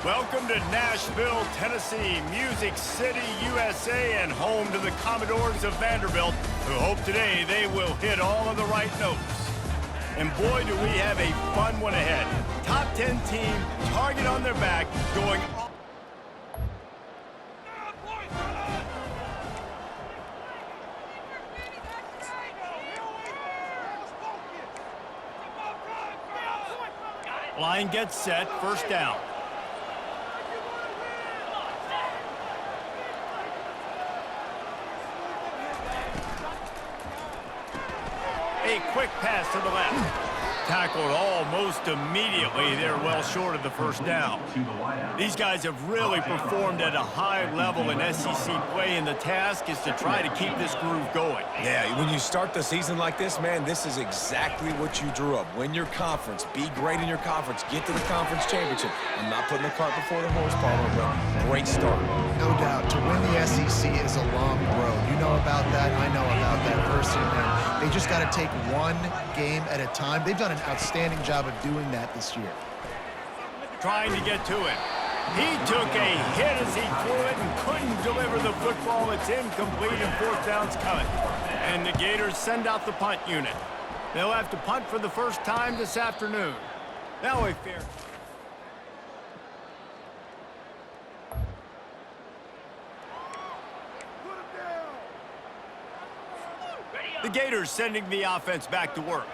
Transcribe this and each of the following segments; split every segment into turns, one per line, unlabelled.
Welcome to Nashville, Tennessee, Music City, USA, and home to the Commodores of Vanderbilt, who hope today they will hit all of the right notes. And boy, do we have a fun one ahead. Top 10 team, target on their back, going all... Line gets set, first down. A quick pass to the left. Tackled almost immediately. They're well short of the first down. These guys have really performed at a high level in SEC play, and the task is to try to keep this groove going.
Yeah, when you start the season like this, man, this is exactly what you drew up. Win your conference. Be great in your conference. Get to the conference championship. I'm not putting the cart before the horse, Palmer, but great start.
No doubt. To win the SEC is a long road. You know about that. I know about that personally. They just got to take one game at a time. They've done an outstanding job of doing that this year.
Trying to get to it. He took a hit as he threw it and couldn't deliver the football. It's incomplete and fourth down's coming. And the Gators send out the punt unit. They'll have to punt for the first time this afternoon. Now a fair... The Gators sending the offense back to work.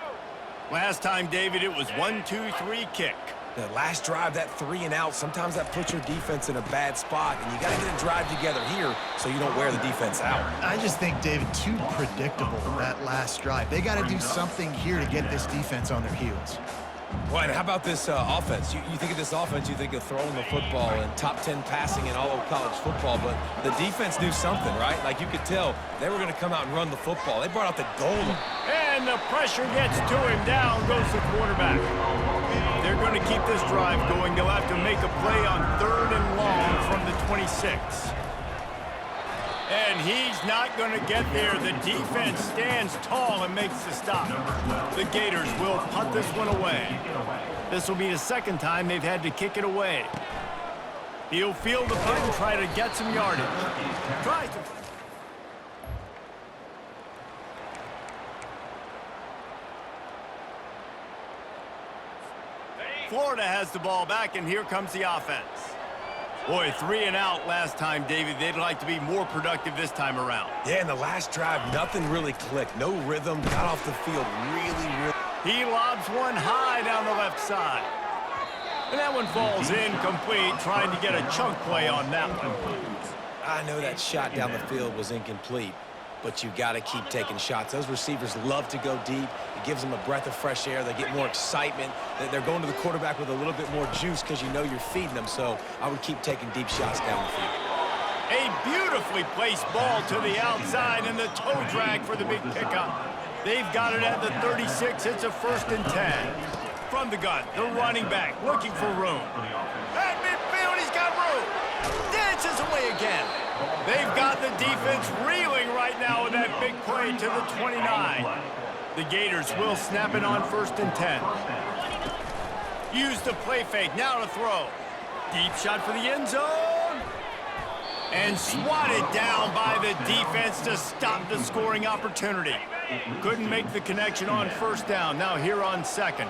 Last time, David, it was 1-2-3 kick.
The last drive, that 3 and out, sometimes that puts your defense in a bad spot, and you got to get a drive together here so you don't wear the defense out.
I just think, David, too predictable, that last drive. They got to do something here to get this defense on their heels.
Well, and how about this offense? You think of this offense, you think of throwing the football and top 10 passing in all of college football, but the defense knew something, right? Like you could tell they were going to come out and run the football. They brought out the goal.
And the pressure gets to him. Down goes the quarterback. They're going to keep this drive going. They'll have to make a play on 3rd and long from the 26. And he's not going to get there. The defense stands tall and makes the stop. The Gators will punt this one away. This will be the second time they've had to kick it away. He'll field the punt and try to get some yardage. Tries to... Florida has the ball back, and here comes the offense. Boy, 3 and out last time, David. They'd like to be more productive this time around.
Yeah, in the last drive, nothing really clicked. No rhythm, got off the field really...
He lobs one high down the left side. And that one falls incomplete, trying to get a chunk play on that one.
I know that shot down the field was incomplete, but you got to keep taking shots. Those receivers love to go deep. It gives them a breath of fresh air. They get more excitement. They're going to the quarterback with a little bit more juice because you know you're feeding them. So I would keep taking deep shots down the field.
A beautifully placed ball to the outside and the toe drag for the big pickup. They've got it at the 36. It's a 1st and 10. From the gun, the running back looking for room. At midfield, he's got room. Dances away again. They've got the defense reeling right now with that big play to the 29. The Gators will snap it on 1st and 10. Use the play fake, now to throw. Deep shot for the end zone. And swatted down by the defense to stop the scoring opportunity. Couldn't make the connection on 1st down. Now here on 2nd.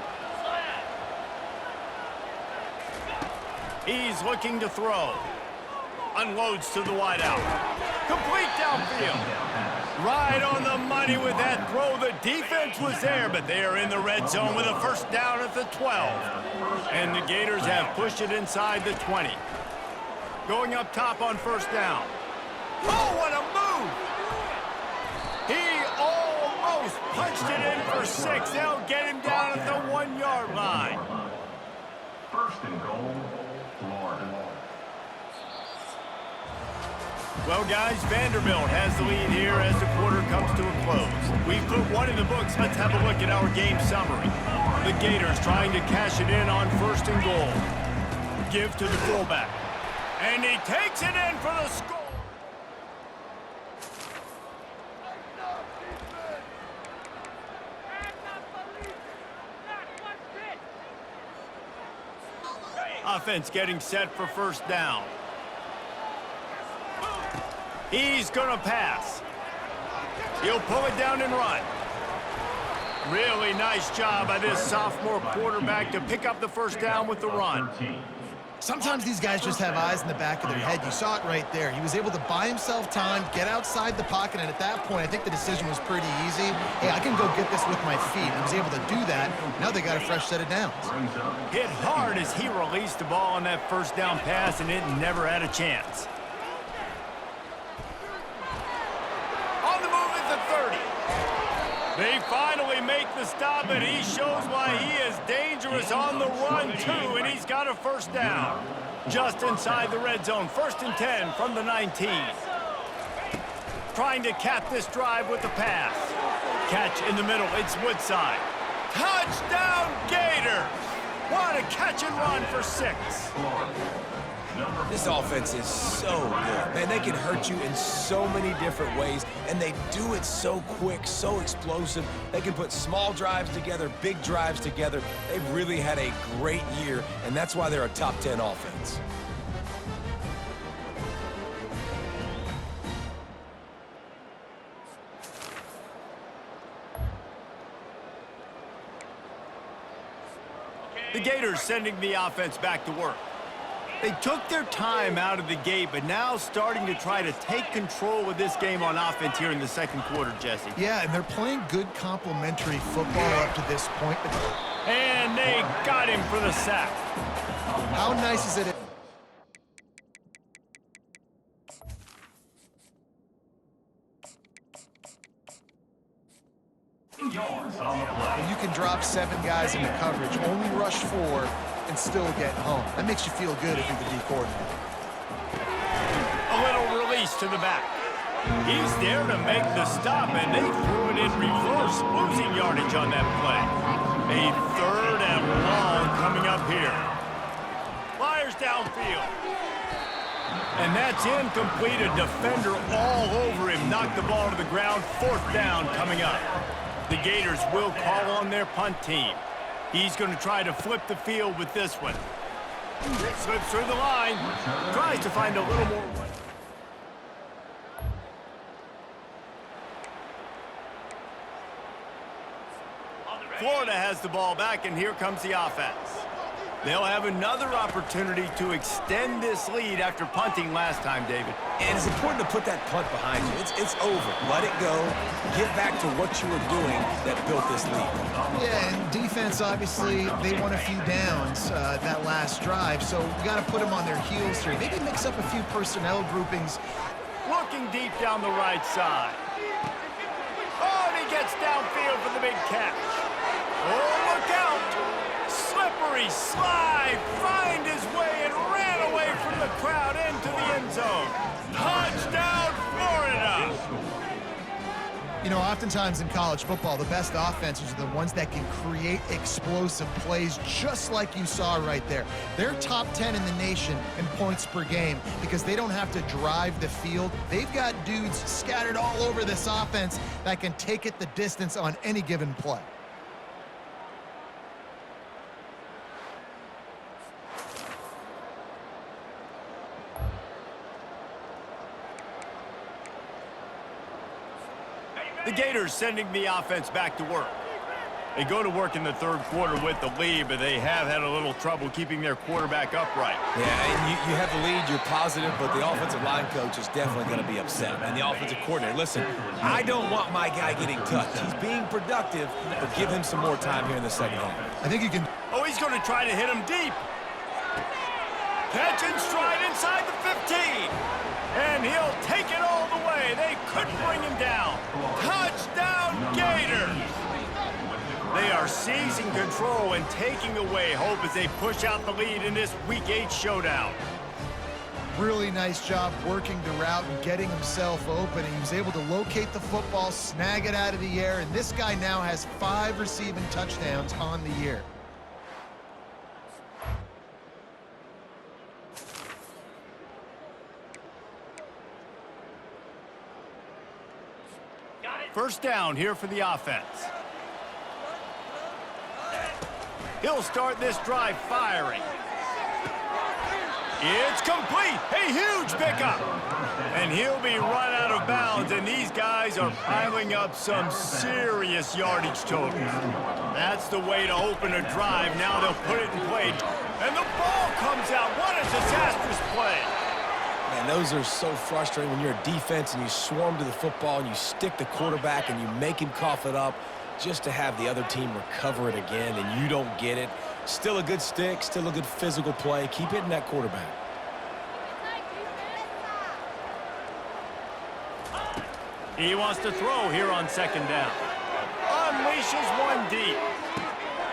He's looking to throw. Unloads to the wideout. Complete downfield. Right on the money with that throw. The defense was there, but they are in the red zone with a 1st down at the 12. And the Gators have pushed it inside the 20. Going up top on 1st down. Oh, what a move! He almost punched it in for 6. They'll get him down at the 1-yard line.
1st and goal, Florida.
Well, guys, Vanderbilt has the lead here as the quarter comes to a close. We've put one in the books. Let's have a look at our game summary. The Gators trying to cash it in on 1st and goal. Give to the fullback. And he takes it in for the score. Offense getting set for first down. He's going to pass. He'll pull it down and run. Really nice job by this sophomore quarterback to pick up the first down with the run.
Sometimes these guys just have eyes in the back of their head. You saw it right there. He was able to buy himself time, get outside the pocket, and at that point, I think the decision was pretty easy. Hey, I can go get this with my feet. He was able to do that. Now they got a fresh set of downs.
Hit hard as he released the ball on that first down pass, and it never had a chance. On the move at the 30. They finally make the stop, and he shows why he is dangerous on the run, too, and he's got a first down. Just inside the red zone, 1st and 10 from the 19. Trying to cap this drive with the pass. Catch in the middle, it's Woodside. Touchdown, Gators! What a catch and run for 6.
This offense is so good. Man, they can hurt you in so many different ways, and they do it so quick, so explosive. They can put small drives together, big drives together. They've really had a great year, and that's why they're a top 10 offense.
The Gators sending the offense back to work. They took their time out of the gate, but now starting to try to take control of this game on offense here in the second quarter, Jesse.
Yeah, and they're playing good complementary football up to this point.
And they got him for the sack.
How nice is it? When you can drop 7 guys into coverage, only rush 4, and still get home. That makes you feel good if you're the D coordinator.
A little release to the back. He's there to make the stop, and they threw it in reverse, losing yardage on that play. A 3rd and long coming up here. Fires downfield. And that's incomplete. A defender all over him. Knocked the ball to the ground. 4th down coming up. The Gators will call on their punt team. He's going to try to flip the field with this one. Slips through the line. Tries to find a little more. Florida has the ball back, and here comes the offense. They'll have another opportunity to extend this lead after punting last time, David.
And it's important to put that punt behind you. It's over. Let it go. Get back to what you were doing that built this lead.
Yeah, and defense, obviously, they won a few downs that last drive, so you got to put them on their heels here. Maybe mix up a few personnel groupings.
Looking deep down the right side. Oh, and he gets downfield for the big catch. Oh, look out! Slippery slide, find his way and ran away from the crowd into the end zone. Touchdown, Florida!
You know, oftentimes in college football, the best offenses are the ones that can create explosive plays, just like you saw right there. They're top 10 in the nation in points per game because they don't have to drive the field. They've got dudes scattered all over this offense that can take it the distance on any given play.
The Gators sending the offense back to work. They go to work in the 3rd quarter with the lead, but they have had a little trouble keeping their quarterback upright.
Yeah, and you have the lead, you're positive, but the offensive line coach is definitely going to be upset. And the offensive coordinator, listen, I don't want my guy getting touched. He's being productive, but give him some more time here in the second half.
I think you can...
Oh, he's going to try to hit him deep. Catch and stride inside the 15. And he'll take it all the way. They couldn't bring him down. Touchdown, Gators! They are seizing control and taking away hope as they push out the lead in this Week 8 showdown.
Really nice job working the route and getting himself open. And he was able to locate the football, snag it out of the air, and this guy now has 5 receiving touchdowns on the year.
First down here for the offense. He'll start this drive firing. It's complete. A huge pickup. And he'll be run out of bounds, and these guys are piling up some serious yardage totals. That's the way to open a drive. Now they'll put it in play. And the ball comes out. What a disastrous play.
Man, those are so frustrating when you're a defense and you swarm to the football and you stick the quarterback and you make him cough it up just to have the other team recover it again and you don't get it. Still a good stick, still a good physical play. Keep hitting that quarterback.
He wants to throw here on second down. Unleashes one deep.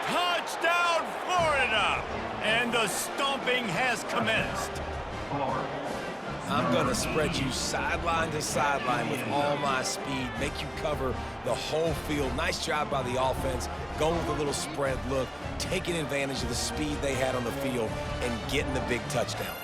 Touchdown, Florida! And the stomping has commenced.
I'm going to spread you sideline to sideline with all my speed, make you cover the whole field. Nice job by the offense, going with a little spread look, taking advantage of the speed they had on the field, and getting the big touchdown.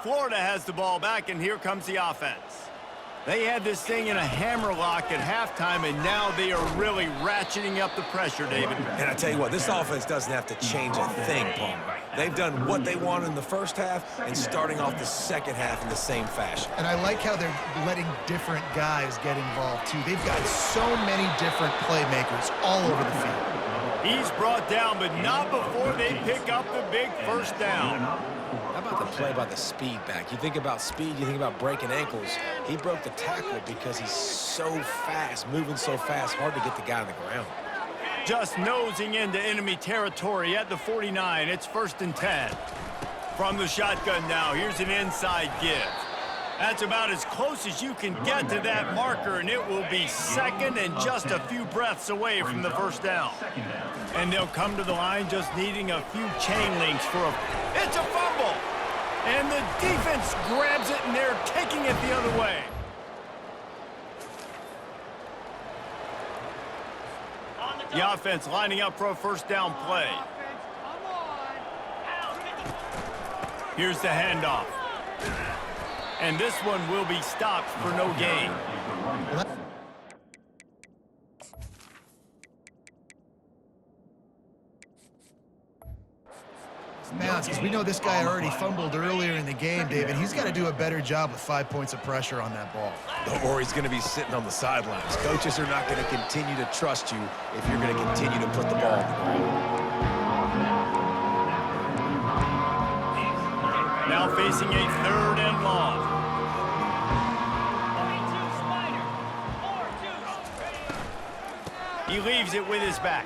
Florida has the ball back, and here comes the offense. They had this thing in a hammerlock at halftime, and now they are really ratcheting up the pressure, David.
And I tell you what, this offense doesn't have to change a thing, Palmer. They've done what they wanted in the first half and starting off the second half in the same fashion.
And I like how they're letting different guys get involved, too. They've got so many different playmakers all over the field.
He's brought down, but not before they pick up the big first down.
How about the play by the speed back? You think about speed, you think about breaking ankles. He broke the tackle because he's so fast, moving so fast, hard to get the guy on the ground.
Just nosing into enemy territory at the 49. It's 1st and 10. From the shotgun now, here's an inside give. That's about as close as you can get to that marker, and it will be second and just a few breaths away from the first down. And they'll come to the line just needing a few chain links for a... It's a fumble! And the defense grabs it, and they're taking it the other way. The offense lining up for a first down play. Here's the handoff. And this one will be stopped for no gain.
Because we know this guy already fumbled earlier in the game, David. He's got to do a better job with 5 points of pressure on that ball.
Or he's going to be sitting on the sidelines. Coaches are not going to continue to trust you if you're going to continue to put the ball on the ground.
Now facing a 3rd and long. He leaves it with his back.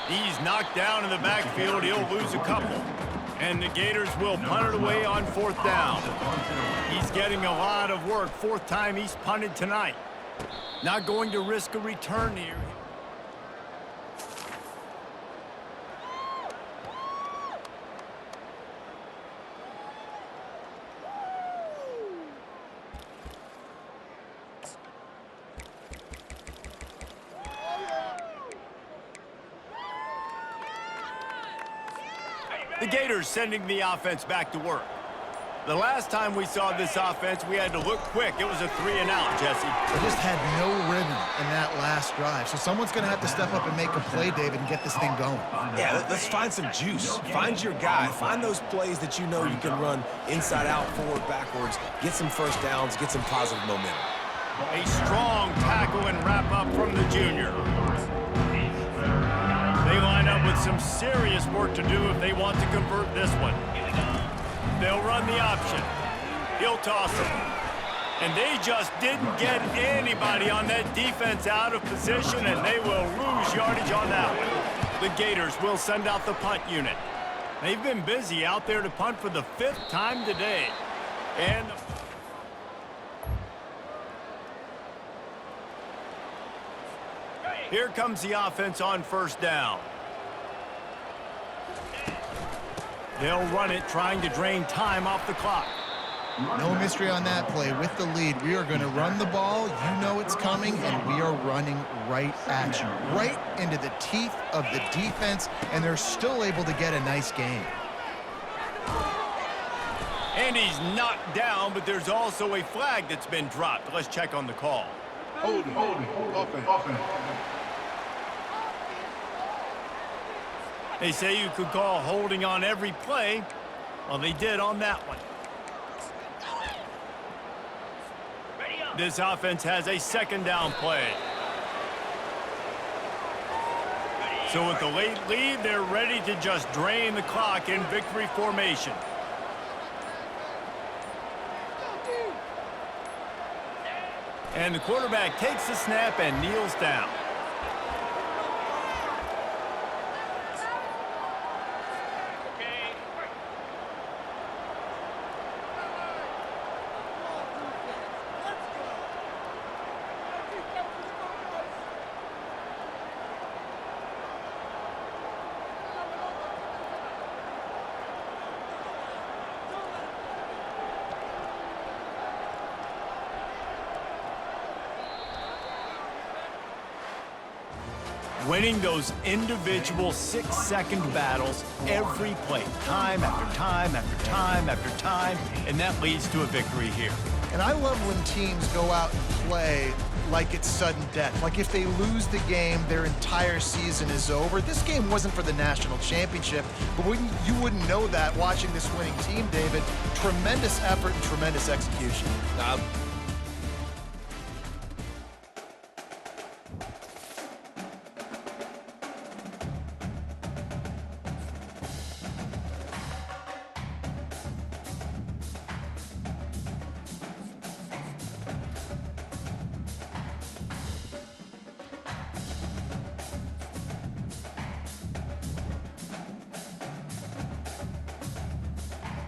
He's knocked down in the backfield. He'll lose a couple. And the Gators will punt it away on 4th down. He's getting a lot of work. 4th time he's punted tonight. Not going to risk a return here. The Gators sending the offense back to work. The last time we saw this offense, we had to look quick. It was a 3-and-out, Jesse.
They just had no rhythm in that last drive. So someone's going to have to step up and make a play, David, and get this thing going.
Yeah, let's find some juice. Find your guy. Find those plays that you know you can run inside out, forward, backwards. Get some first downs. Get some positive momentum.
A strong tackle and wrap up from the junior. They line up with some serious work to do if they want to convert this one. They'll run the option. He'll toss him. And they just didn't get anybody on that defense out of position, and they will lose yardage on that one. The Gators will send out the punt unit. They've been busy out there to punt for the 5th time today. And here comes the offense on 1st down. They'll run it, trying to drain time off the clock.
No mystery on that play. With the lead, we are going to run the ball. You know it's coming, and we are running right at you, right into the teeth of the defense, and they're still able to get a nice gain.
And he's knocked down, but there's also a flag that's been dropped. Let's check on the call.
Holding, offense.
They say you could call holding on every play. Well, they did on that one. This offense has a second down play. So with the late lead, they're ready to just drain the clock in victory formation. And the quarterback takes the snap and kneels down. Winning those individual 6-second battles every play, time after time after time after time, and that leads to a victory here.
And I love when teams go out and play like it's sudden death. Like if they lose the game, their entire season is over. This game wasn't for the national championship, but you wouldn't know that watching this winning team, David. Tremendous effort and tremendous execution.